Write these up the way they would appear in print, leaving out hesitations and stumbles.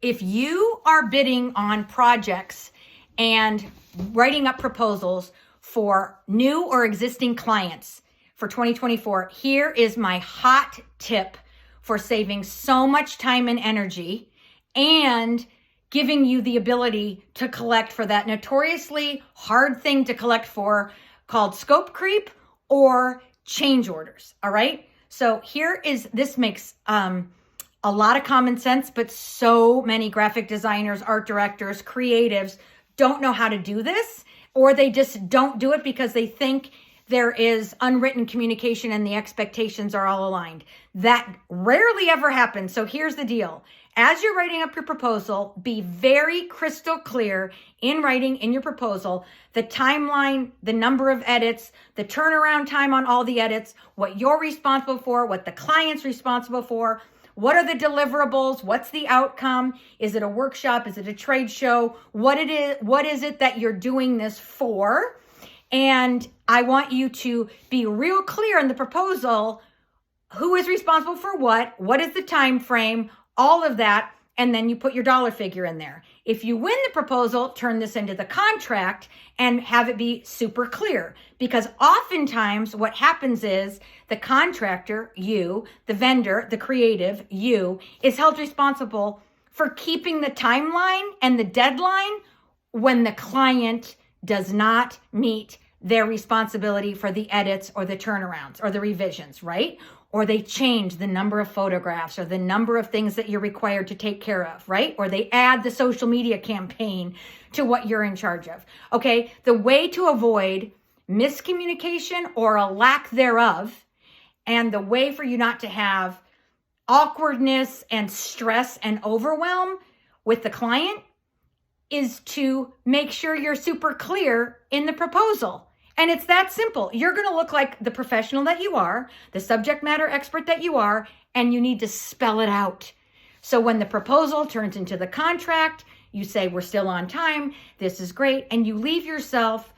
if you are bidding on projects and writing up proposals for new or existing clients for 2024, here is my hot tip for saving so much time and energy and giving you the ability to collect for that notoriously hard thing to collect for called scope creep or change orders. All right. So this makes a lot of common sense, but so many graphic designers, art directors, creatives don't know how to do this, or they just don't do it because they think there is unwritten communication and the expectations are all aligned. That rarely ever happens. So here's the deal. As you're writing up your proposal, be very crystal clear in writing in your proposal, the timeline, the number of edits, the turnaround time on all the edits, what you're responsible for, what the client's responsible for, what are the deliverables, what's the outcome, is it a workshop, is it a trade show, what is it that you're doing this for? And I want you to be real clear in the proposal, who is responsible for what is the time frame, all of that, and then you put your dollar figure in there. If you win the proposal, turn this into the contract and have it be super clear. Because oftentimes what happens is the contractor, you, the vendor, the creative, you, is held responsible for keeping the timeline and the deadline when the client does not meet their responsibility for the edits or the turnarounds or the revisions, right? Or they change the number of photographs or the number of things that you're required to take care of, right? Or they add the social media campaign to what you're in charge of. Okay, the way to avoid miscommunication or a lack thereof, and the way for you not to have awkwardness and stress and overwhelm with the client is to make sure you're super clear in the proposal. And it's that simple. You're going to look like the professional that you are, the subject matter expert that you are, and you need to spell it out. So when the proposal turns into the contract, you say, we're still on time, this is great, and you leave yourself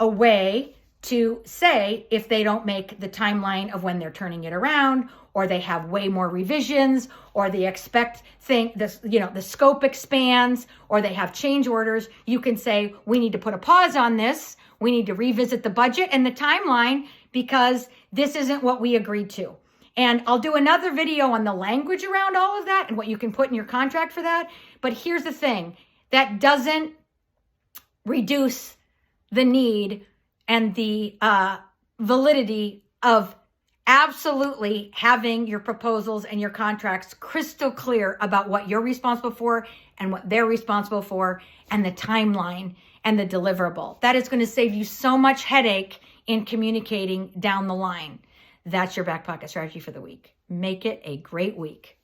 a way to say if they don't make the timeline of when they're turning it around, or they have way more revisions, or they expect the scope expands, or they have change orders, you can say, we need to put a pause on this. We need to revisit the budget and the timeline because this isn't what we agreed to. And I'll do another video on the language around all of that and what you can put in your contract for that. But here's the thing, that doesn't reduce the need and the validity of absolutely having your proposals and your contracts crystal clear about what you're responsible for and what they're responsible for and the timeline and the deliverable. That is going to save you so much headache in communicating down the line. That's your back pocket strategy for the week. Make it a great week.